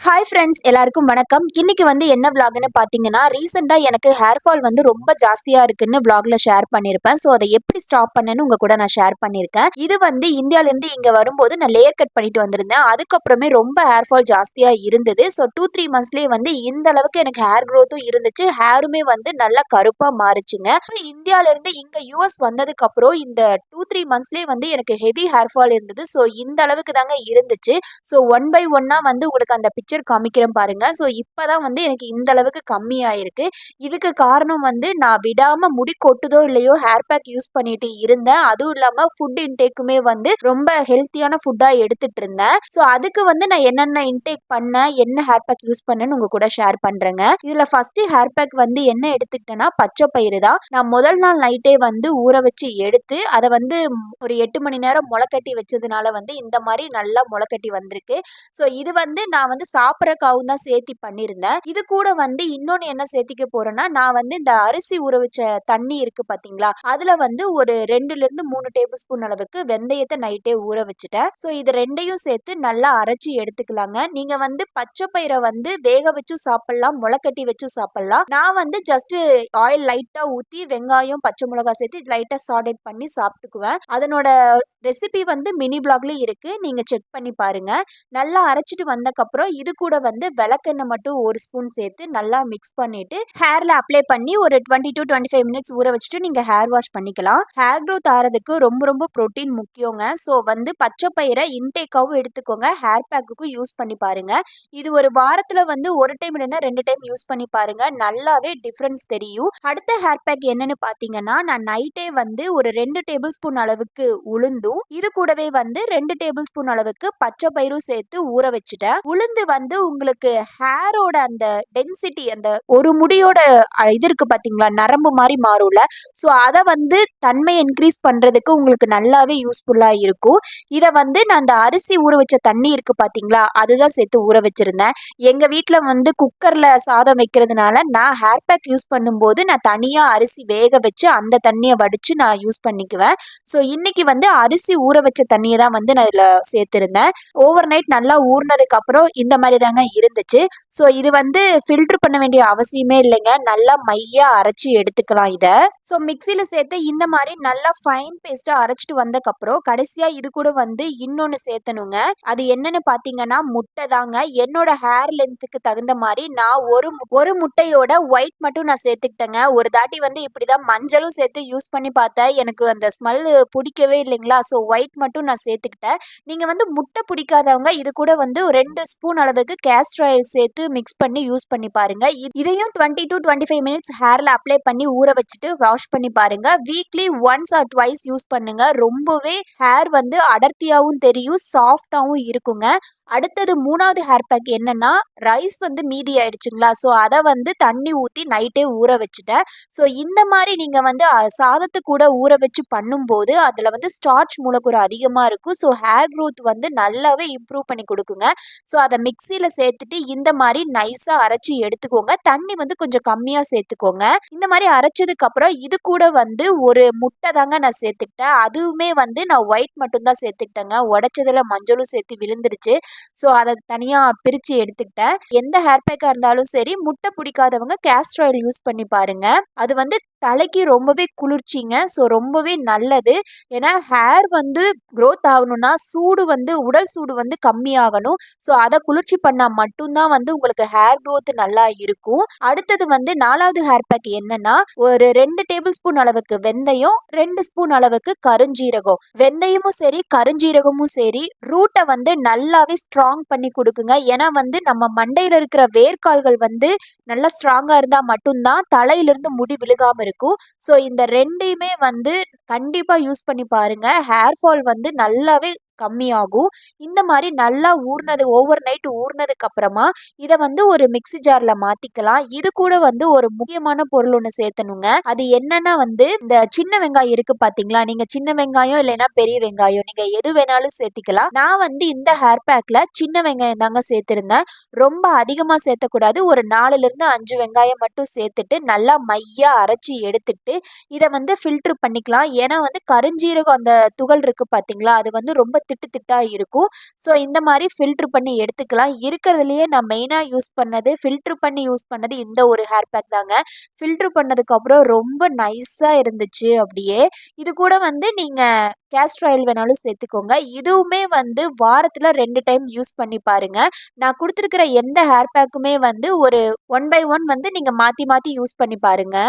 Hi friends, எல்லாருக்கும் வணக்கம். இன்னைக்கு என்ன விளாக்னு பார்த்தீங்கன்னா, ரீசெண்டா எனக்கு ஹேர் ஃபால் ரொம்ப ஜாஸ்தியா இருக்குன்னு விளாக்ல ஷேர் பண்ணியிருப்பேன். ஸோ அதை எப்படி ஸ்டாப் பண்ணேன்னு உங்க கூட நான் ஷேர் பண்ணியிருக்கேன். இது இந்தியாவிலேருந்து இங்க வரும்போது நான் லேயர் கட் பண்ணிட்டு வந்திருந்தேன். அதுக்கப்புறமே ரொம்ப ஹேர் ஃபால் ஜாஸ்தியா இருந்தது. ஸோ 2-3 மந்த்ஸ்லேயே இந்த அளவுக்கு எனக்கு ஹேர் க்ரோத்தும் இருந்துச்சு. ஹேருமே நல்லா கருப்பா மாறுச்சுங்க. இந்தியாவிலேருந்து இங்க யூஎஸ் வந்ததுக்கு அப்புறம் இந்த 2-3 மந்த்ஸ்லேயே எனக்கு ஹெவி ஹேர் ஃபால் இருந்தது. ஸோ இந்த அளவுக்கு தாங்க இருந்துச்சு. ஸோ ஒன் பை ஒன்னா உங்களுக்கு அந்த பிக்சர் காமிக்கிறேன் பாருங்க. ஸோ இப்பதான் எனக்கு இந்த அளவுக்கு கம்மியாயிருக்கு. இதுக்கு காரணம் நான் விடாம முடி கொட்டுதோ இல்லையோ ஹேர் பேக் யூஸ் பண்ணிட்டு இருந்தேன். அதுவும் இல்லாம ஃபுட் இன்டேக்குமே ரொம்ப ஹெல்த்தியான ஃபுட்டா எடுத்துட்டு இருந்தேன். ஸோ அதுக்கு நான் என்னென்ன இன்டேக் பண்ணேன், என்ன ஹேர் பேக் யூஸ் பண்ணேன்னு உங்க கூட ஷேர் பண்றேங்க. இதுல ஃபர்ஸ்ட் ஹேர் பேக் என்ன எடுத்துக்கிட்டேன்னா பச்சை பயிறு தான். நான் முதல் நாள் நைட்டே ஊற வச்சு எடுத்து அதை ஒரு 8 மணி நேரம் முளைக்கட்டி வச்சதுனால இந்த மாதிரி நல்லா முளைக்கட்டி வந்திருக்கு. ஸோ இது நான் சாப்பிட்றக்காகவும் தான் சேர்த்தி பண்ணியிருந்தேன். இது கூட இன்னொன்னு என்ன சேர்த்திக்க போறேன்னா, நான் இந்த அரிசி ஊற வச்ச தண்ணி இருக்கு பாத்தீங்களா, அதுல ஒரு 2ல இருந்து 3 டேபிள் ஸ்பூன் அளவுக்கு வெந்தயத்தை நைட்டே ஊற வச்சுட்டேன். ஸோ இது ரெண்டையும் சேர்த்து நல்லா அரைச்சி எடுத்துக்கலாங்க. நீங்க பச்சை பயிரை வேக வச்சும் சாப்பிடலாம், முளைக்கட்டி வச்சும் சாப்பிடலாம். நான் ஜஸ்ட் ஆயில் லைட்டா ஊத்தி வெங்காயம் பச்சை மிளகாய் சேர்த்து லைட்டா சாடேட் பண்ணி சாப்பிட்டுக்குவேன். அதனோட ரெசிபி மினி பிளாக்ல இருக்கு, நீங்க செக் பண்ணி பாருங்க. நல்லா அரைச்சிட்டு வந்தக்கப்புறம் இது கூட விளக்கெண்ணெய் மட்டும் 1 ஸ்பூன் சேர்த்து நல்லா மிக்ஸ் பண்ணிட்டு ஹேர்ல அப்ளை பண்ணி ஒரு 20 to 25 மினிட்ஸ் ஊற வச்சுட்டு நீங்க ஹேர் வாஷ் பண்ணிக்கலாம். ஹேர் க்ரோத் ஆறதுக்கு ரொம்ப ரொம்ப ப்ரோட்டீன் முக்கியங்க. ஸோ பச்சை பயிரை இன்டேக்காவும் எடுத்துக்கோங்க, ஹேர் பேக்குக்கும் யூஸ் பண்ணி பாருங்க. இது ஒரு வாரத்துல ஒரு டைம் இல்லைன்னா 2 டைம் யூஸ் பண்ணி பாருங்க, நல்லாவே டிஃபரன்ஸ் தெரியும். அடுத்த ஹேர் பேக் என்னன்னு பாத்தீங்கன்னா, நான் நைட்டே ஒரு 2 டேபிள் ஸ்பூன் அளவுக்கு உளுந்தும் இது கூடவே 2 டேபிள் ஸ்பூன் அளவுக்கு பச்சை பயிரும் சேர்த்து ஊற வச்சுட்டேன். உளுந்து உங்களுக்கு ஹேரோட அந்த டென்சிட்டி, அந்த ஒரு முடியோட இது இருக்கு பாத்தீங்களா, நரம்பு மாதிரி மாறும்ல, ஸோ அதை தன்மை இன்க்ரீஸ் பண்றதுக்கு உங்களுக்கு நல்லாவே யூஸ்ஃபுல்லா இருக்கும். இதை நான் அந்த அரிசி ஊற வச்ச தண்ணி இருக்கு பாத்தீங்களா, அதுதான் சேர்த்து ஊற வச்சிருந்தேன். எங்க வீட்டுல குக்கர்ல சாதம் வைக்கிறதுனால நான் ஹேர் பேக் யூஸ் பண்ணும்போது நான் தனியா அரிசி வேக வச்சு அந்த தண்ணியை வடிச்சு நான் யூஸ் பண்ணிக்குவேன். ஸோ இன்னைக்கு அரிசி ஊற வச்ச தண்ணியை தான் நான் இதுல சேர்த்திருந்தேன். ஓவர் நைட் நல்லா ஊறினதுக்கு அப்புறம் இந்த மாதிரி தாங்க இருந்துச்சு. ஸோ இது ஃபில்டர் பண்ண வேண்டிய அவசியமே இல்லைங்க, நல்லா மையா அரைச்சி எடுத்துக்கலாம் இதை. ஸோ மிக்சியில சேர்த்து இந்த மாதிரி நல்லா ஃபைன் பேஸ்டா அரைச்சிட்டு வந்தக்கப்புறம் கடைசியா இது கூட இன்னொன்னு சேர்த்தணுங்க. அது என்னன்னு பாத்தீங்கன்னா முட்டை தாங்க. என்னோட ஹேர் லென்த்துக்கு தகுந்த மாதிரி நான் ஒரு முட்டையோட ஒயிட் மட்டும் நான் சேர்த்துக்கிட்டேங்க. ஒரு தாட்டி இப்படிதான் மஞ்சளும் சேர்த்து யூஸ் பண்ணி பார்த்தேன், எனக்கு அந்த ஸ்மெல் பிடிக்கவே இல்லைங்களா. ஸோ ஒயிட் மட்டும் நான் சேர்த்துக்கிட்டேன். நீங்க முட்டை பிடிக்காதவங்க இது கூட 2 ஸ்பூன் அளவுக்கு கேஸ்டர் ஆயில் சேர்த்து மிக்ஸ் பண்ணி யூஸ் பண்ணி பாருங்க. இதையும் 20 to 25 மினிட்ஸ் ஹேர்ல அப்ளை பண்ணி ஊற வச்சுட்டு வாஷ் பண்ணி பாருங்க. Weekly once R twice use பண்ணுங்க. ரொம்பவே ஹேர் அடர்த்தியாவும் தெரியும், சாஃப்டாவும் இருக்குங்க. அடுத்தது 3வது ஹேர் பேக் என்னன்னா, ரைஸ் மீதி ஆயிடுச்சுங்களா, ஸோ அதை தண்ணி ஊற்றி நைட்டே ஊற வச்சுட்டேன். ஸோ இந்த மாதிரி நீங்கள் சாதத்து கூட ஊற வச்சு பண்ணும்போது அதில் ஸ்டார்ச் மூலக்கூறு அதிகமாக இருக்கும். ஸோ ஹேர் க்ரோத் நல்லாவே இம்ப்ரூவ் பண்ணி கொடுக்குங்க. ஸோ அதை மிக்சியில் சேர்த்துட்டு இந்த மாதிரி நைஸாக அரைச்சி எடுத்துக்கோங்க. தண்ணி கொஞ்சம் கம்மியாக சேர்த்துக்கோங்க. இந்த மாதிரி அரைச்சதுக்கப்புறம் இது கூட ஒரு முட்டை தாங்க நான் சேர்த்துக்கிட்டேன். அதுவுமே நான் ஒயிட் மட்டும்தான் சேர்த்துக்கிட்டேங்க, உடைச்சதுல மஞ்சளும் சேர்த்து விழுந்துருச்சு. ஸோ அதை தனியா பிரிச்சு எடுத்துக்கிட்டேன். எந்த ஹேர் பேக்கா இருந்தாலும் சரி, முட்டை பிடிக்காதவங்க கேஸ்டர் ஆயில் யூஸ் பண்ணி பாருங்க. அது தலைக்கு ரொம்பவே குளிர்ச்சிங்க. ஸோ ரொம்பவே நல்லது. ஏன்னா ஹேர் க்ரோத் ஆகணும்னா சூடு உடல் சூடு கம்மியாகணும். ஸோ அதை குளிர்ச்சி பண்ணா மட்டும்தான் உங்களுக்கு ஹேர் க்ரோத் நல்லா இருக்கும். அடுத்தது 4வது ஹேர் பேக் என்னன்னா, ஒரு 2 டேபிள் ஸ்பூன் அளவுக்கு வெந்தயம், 2 ஸ்பூன் அளவுக்கு கருஞ்சீரகம். வெந்தயமும் சரி கருஞ்சீரகமும் சரி ரூட்டை நல்லாவே ஸ்ட்ராங் பண்ணி கொடுக்குங்க. ஏன்னா நம்ம மண்டையில இருக்கிற வேர்க்கால்கள் நல்லா ஸ்ட்ராங்கா இருந்தா மட்டும்தான் தலையிலிருந்து முடி விழுகாம இருக்கும். ஸோ இந்த ரெண்டையுமே கண்டிப்பா யூஸ் பண்ணி பாருங்க. ஹேர் ஃபால் நல்லாவே கம்மியாகும். இந்த மாதிரி நல்லா ஊறினது, ஓவர் நைட் ஊறினதுக்கு அப்புறமா இதை ஒரு மிக்ஸி ஜார்ல மாத்திக்கலாம். இது கூட ஒரு முக்கியமான பொருள் ஒன்று சேர்த்தணுங்க. அது என்னன்னா இந்த சின்ன வெங்காயம் இருக்கு பாத்தீங்களா, நீங்க சின்ன வெங்காயம் இல்லைன்னா பெரிய வெங்காயம் நீங்க எது வேணாலும் சேர்த்திக்கலாம். நான் இந்த ஹேர் பேக்ல சின்ன வெங்காயம் தாங்க சேர்த்திருந்தேன். ரொம்ப அதிகமா சேர்த்தக்கூடாது, ஒரு 4ல இருந்து 5 வெங்காயம் மட்டும் சேர்த்துட்டு நல்லா மையா அரைச்சி எடுத்துட்டு இதை ஃபில்டர் பண்ணிக்கலாம். ஏன்னா கருஞ்சீரகம் அந்த துகள் இருக்கு பாத்தீங்களா, அது ரொம்ப திட்டு திட்டா இருக்கும். ஸோ இந்த மாதிரி ஃபில்டர் பண்ணி எடுத்துக்கலாம். இருக்கிறதுலயே நான் மெயினா யூஸ் பண்ணது ஃபில்டர் பண்ணி யூஸ் பண்ணது இந்த ஒரு ஹேர் பேக் தாங்க. ஃபில்டர் பண்ணதுக்கு அப்புறம் ரொம்ப நைஸா இருந்துச்சு அப்படியே. இது கூட வந்து நீங்க கேஸ்டர் ஆயில் வேணாலும் சேர்த்துக்கோங்க. இதுவுமே வந்து வாரத்துல 2 டைம் யூஸ் பண்ணி பாருங்க. நான் குடுத்துருக்கிற எந்த ஹேர் பேக்குமே வந்து ஒரு 1 பை 1 வந்து நீங்க மாத்தி மாத்தி யூஸ் பண்ணி பாருங்க.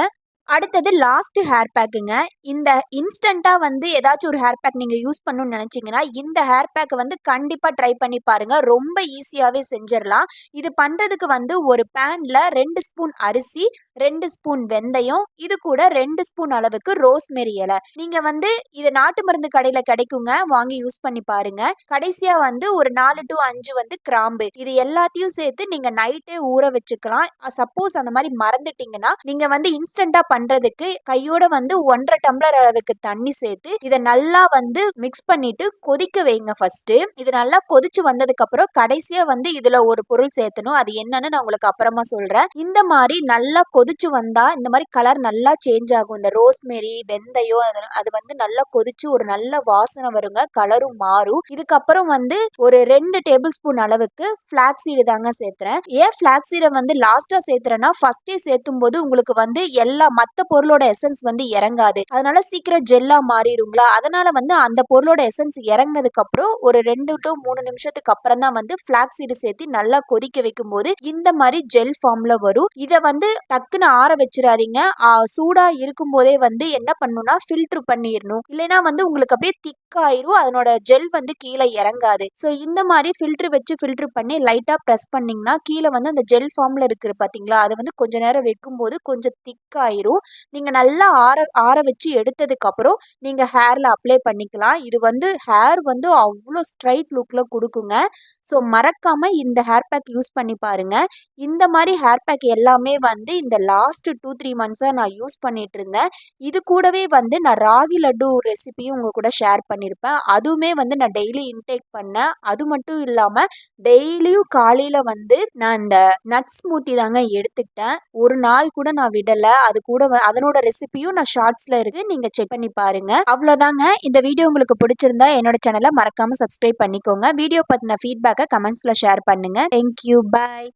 அடுத்தது லாஸ்ட் ஹேர் பேக்குங்க. இந்த இன்ஸ்டன்ட்டா வந்து ஏதாச்சும் ஒரு ஹேர் பேக் நீங்க யூஸ் பண்ணணும்னு நெனச்சீங்கன்னா, இந்த ஹேர் பேக்க வந்து கண்டிப்பா ட்ரை பண்ணி பாருங்க. ரொம்ப ஈஸியாவே செஞ்சிரலாம். இது பண்றதுக்கு வந்து ஒரு பேன்ல 2 ஸ்பூன் அரிசி, 2 ஸ்பூன் வெந்தயம், இது கூட 2 ஸ்பூன் அளவுக்கு ரோஸ்மெரி இல. நீங்க வந்து இது நாட்டு மருந்து கடையில கிடைக்குங்க. வாங்கி யூஸ் பண்ணி பாருங்க. கடைசியா வந்து ஒரு 4 டூ 5 வந்து கிராம்பு. இது எல்லாத்தையும் சேர்த்து நீங்க நைட்டே ஊற வச்சுக்கலாம். சப்போஸ் அந்த மாரி மறந்துட்டீங்கன்னா, நீங்க வந்து இன்ஸ்டன்ட்டா பண்றதுக்கு கையோட வந்து 1 1/2 டம்ளர் அளவுக்கு தண்ணி சேர்த்து இத நல்லா வந்து மிக்ஸ் பண்ணிட்டு கொதிக்க வைங்க ஃபர்ஸ்ட்டு. இது நல்லா கொதிச்சு வந்ததுக்கு அப்புறம் கடைசியா வந்து இதுல ஒரு பொருள் சேர்த்தணும். அது என்னன்னு நான் உங்களுக்கு அப்புறமா சொல்றேன். இந்த மாரி நல்லா கொதிச்சு வந்தா இந்த மாரி கலர் நல்லா சேஞ்ச் ஆகும். இந்த ரோஸ்மெரி, வெந்தயம் அது வந்து நல்லா கொதிச்சு ஒரு நல்ல வாசனை வருங்க. கலரும் மாறும். இதுக்கப்புறம் வந்து ஒரு 2 டேபிள் ஸ்பூன் அளவுக்கு ஃபிளாக்ஸ் சீடு தாங்க சேர்த்துறேன். ஏன் ஃபிளாக்ஸ் சீட வந்து லாஸ்ட்டா சேர்த்துறேன்னா, ஃபர்ஸ்ட்டே சேர்த்தும்போது உங்களுக்கு வந்து எல்லா மத்த பொருளோட எசன்ஸ் வந்து இறங்காது. அதனால சீக்கிரம் ஜெல்லா மாறிருங்களா, அதனால வந்து அந்த பொருளோட எசன்ஸ் இறங்குனதுக்கு அப்புறம் ஒரு 2 டூ 3 நிமிஷத்துக்கு அப்புறம் தான் வந்து ஃபிளாக்ஸ் சீடு சேர்த்து நல்லா கொதிக்க வைக்கும்போது இந்த மாதிரி ஜெல் ஃபார்ம்ல வரும். இத வந்து டக்குன்னு ஆற வச்சிடாதீங்க. சூடா இருக்கும்போதே வந்து என்ன பண்ணணும்னா ஃபில்டர் பண்ணிடணும். இல்லைன்னா வந்து உங்களுக்கு அப்படியே திக்காயிரும். அதனோட ஜெல் வந்து கீழே இறங்காது. ஸோ இந்த மாதிரி ஃபில்டர் வச்சு ஃபில்டர் பண்ணி லைட்டா ப்ரெஸ் பண்ணீங்கன்னா கீழே வந்து அந்த ஜெல் ஃபார்ம்ல இருக்குது பாத்தீங்களா, அது வந்து கொஞ்ச நேரம் வைக்கும்போது கொஞ்சம் திக்காயிரும். நீங்க நல்லா ஆற வச்சு எடுத்ததுக்கு அப்புறம் நீங்க ஹேர்ல அப்ளை பண்ணிக்கலாம். இது வந்து ஹேர் வந்து அவ்வளோ ஸ்ட்ரைட் லுக்ல குடுக்குங்க. ஸோ மறக்காம இந்த ஹேர் பேக் யூஸ் பண்ணி பாருங்க. இந்த மாதிரி ஹேர் பேக் எல்லாமே வந்து இந்த லாஸ்ட் 2 3 மந்த்ஸா நான் யூஸ் பண்ணிட்டு இருந்தேன். இது கூடவே வந்து நான் ராகி லட்டு ரெசிபியும் உங்க கூட ஷேர் பண்ணியிருப்பேன். அதுவுமே வந்து நான் டெய்லி இன்டேக் பண்ணேன். அது மட்டும் இல்லாம டெய்லியும் காலையில வந்து நான் இந்த நட்ஸ் ஸ்மூத்தி தாங்க எடுத்துக்கிட்டேன். ஒரு நாள் கூட நான் விடல. அது கூட அதனோட ரெசிபியும் நான் ஷார்ட்ஸ்ல இருக்கு. நீங்க செக் பண்ணி பாருங்க. அவ்வளோதாங்க. இந்த வீடியோ உங்களுக்கு பிடிச்சிருந்தா என்னோட சேனலை மறக்காம சப்ஸ்கிரைப் பண்ணிக்கோங்க. வீடியோ பத்தின ஃபீட்பேக்கை கமெண்ட்ஸ்ல ஷேர் பண்ணுங்க. தேங்க்யூ. பாய்.